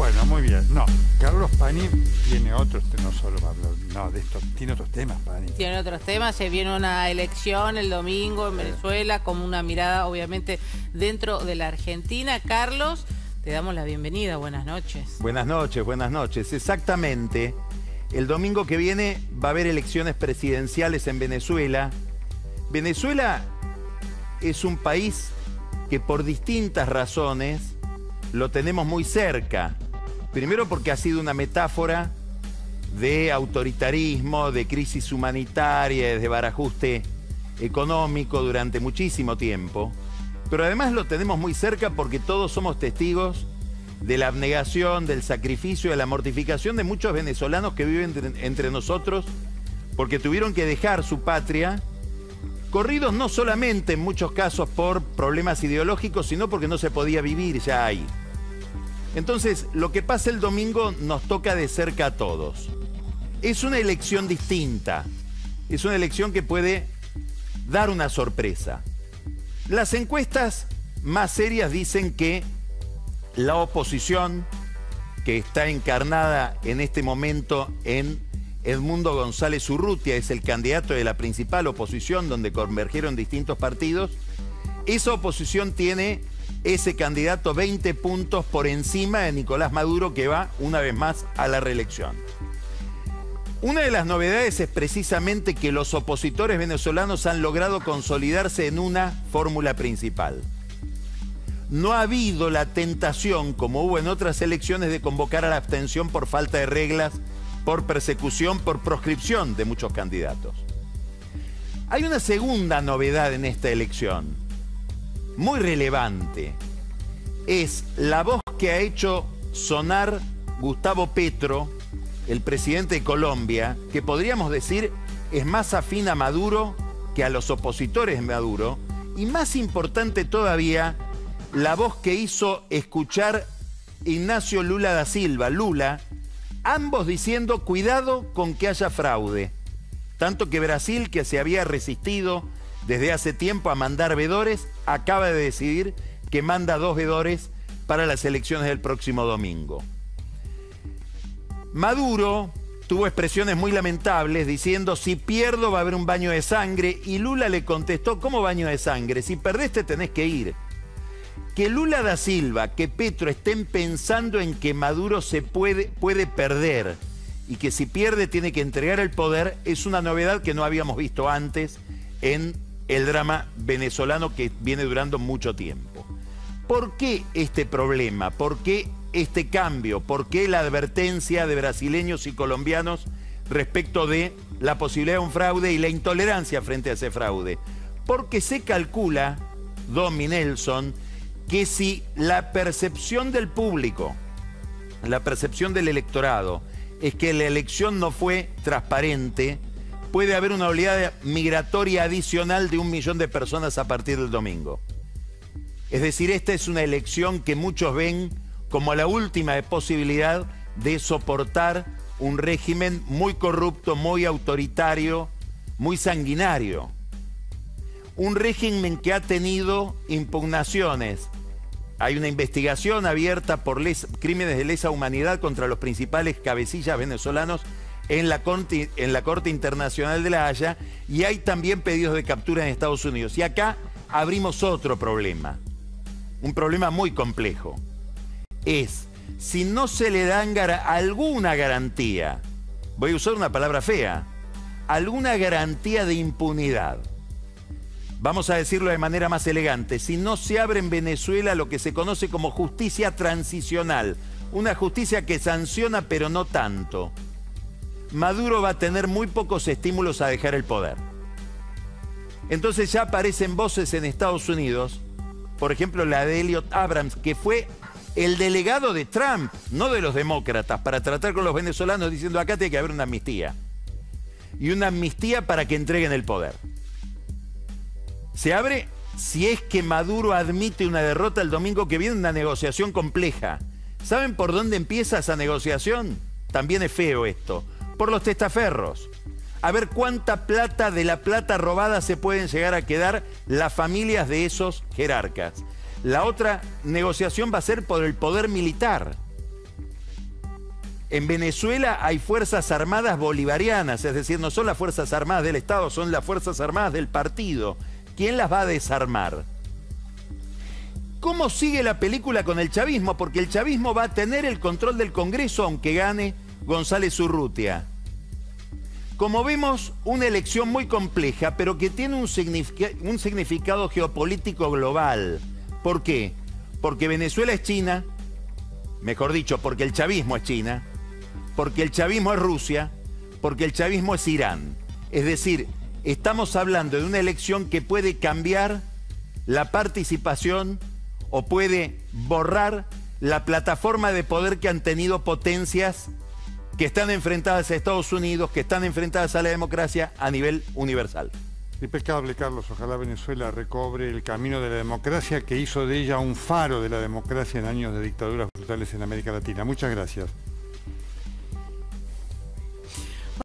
Bueno, muy bien. No, Carlos Pani tiene otros, no solo va a hablar, no, de esto, tiene otros temas, Pani. Tiene otros temas, se viene una elección el domingo en Venezuela, con una mirada obviamente dentro de la Argentina. Carlos, te damos la bienvenida, buenas noches. Buenas noches, exactamente. El domingo que viene va a haber elecciones presidenciales en Venezuela. Venezuela es un país que por distintas razones lo tenemos muy cerca. Primero porque ha sido una metáfora de autoritarismo, de crisis humanitaria, de desbarajuste económico durante muchísimo tiempo. Pero además lo tenemos muy cerca porque todos somos testigos de la abnegación, del sacrificio, de la mortificación de muchos venezolanos que viven entre nosotros porque tuvieron que dejar su patria, corridos no solamente en muchos casos por problemas ideológicos, sino porque no se podía vivir ya ahí. Entonces, lo que pasa el domingo nos toca de cerca a todos. Es una elección distinta, es una elección que puede dar una sorpresa. Las encuestas más serias dicen que la oposición, que está encarnada en este momento en Edmundo González Urrutia, es el candidato de la principal oposición donde convergieron distintos partidos, esa oposición tiene ese candidato 20 puntos por encima de Nicolás Maduro, que va una vez más a la reelección. Una de las novedades es precisamente que los opositores venezolanos han logrado consolidarse en una fórmula principal. No ha habido la tentación, como hubo en otras elecciones, de convocar a la abstención por falta de reglas, por persecución, por proscripción de muchos candidatos. Hay una segunda novedad en esta elección, muy relevante. Es la voz que ha hecho sonar Gustavo Petro, el presidente de Colombia, que podríamos decir es más afín a Maduro que a los opositores de Maduro, y más importante todavía, la voz que hizo escuchar Ignacio Lula da Silva, Lula, ambos diciendo cuidado con que haya fraude. Tanto que Brasil, que se había resistido desde hace tiempo a mandar veedores, acaba de decidir que manda 2 veedores para las elecciones del próximo domingo. Maduro tuvo expresiones muy lamentables diciendo si pierdo va a haber un baño de sangre, y Lula le contestó, ¿cómo baño de sangre? Si perdés te tenés que ir. Que Lula da Silva, que Petro estén pensando en que Maduro puede perder y que si pierde tiene que entregar el poder, es una novedad que no habíamos visto antes en el drama venezolano que viene durando mucho tiempo. ¿Por qué este problema? ¿Por qué este cambio? ¿Por qué la advertencia de brasileños y colombianos respecto de la posibilidad de un fraude y la intolerancia frente a ese fraude? Porque se calcula, Domi Nelson, que si la percepción del público, la percepción del electorado, es que la elección no fue transparente, puede haber una oleada migratoria adicional de 1 millón de personas a partir del domingo. Es decir, esta es una elección que muchos ven como la última posibilidad de soportar un régimen muy corrupto, muy autoritario, muy sanguinario. Un régimen que ha tenido impugnaciones. Hay una investigación abierta por crímenes de lesa humanidad contra los principales cabecillas venezolanos en la Corte Internacional de La Haya, y hay también pedidos de captura en Estados Unidos. Y acá abrimos otro problema, un problema muy complejo. Es, si no se le dan alguna garantía, voy a usar una palabra fea, alguna garantía de impunidad, vamos a decirlo de manera más elegante, si no se abre en Venezuela lo que se conoce como justicia transicional, una justicia que sanciona pero no tanto, Maduro va a tener muy pocos estímulos a dejar el poder. Entonces ya aparecen voces en Estados Unidos, por ejemplo la de Elliot Abrams, que fue el delegado de Trump, no de los demócratas, para tratar con los venezolanos, diciendo acá tiene que haber una amnistía. Y una amnistía para que entreguen el poder. Se abre si es que Maduro admite una derrota el domingo que viene, una negociación compleja. ¿Saben por dónde empieza esa negociación? También es feo esto. Por los testaferros. A ver cuánta plata de la plata robada se pueden llegar a quedar las familias de esos jerarcas. La otra negociación va a ser por el poder militar. En Venezuela hay fuerzas armadas bolivarianas, es decir, no son las fuerzas armadas del Estado, son las fuerzas armadas del partido. ¿Quién las va a desarmar? ¿Cómo sigue la película con el chavismo? Porque el chavismo va a tener el control del Congreso aunque gane González Urrutia. Como vemos, una elección muy compleja, pero que tiene un significado geopolítico global. ¿Por qué? Porque Venezuela es China, mejor dicho, porque el chavismo es China, porque el chavismo es Rusia, porque el chavismo es Irán. Es decir, estamos hablando de una elección que puede cambiar la participación o puede borrar la plataforma de poder que han tenido potencias que están enfrentadas a Estados Unidos, que están enfrentadas a la democracia a nivel universal. Impecable, Carlos. Ojalá Venezuela recobre el camino de la democracia que hizo de ella un faro de la democracia en años de dictaduras brutales en América Latina. Muchas gracias.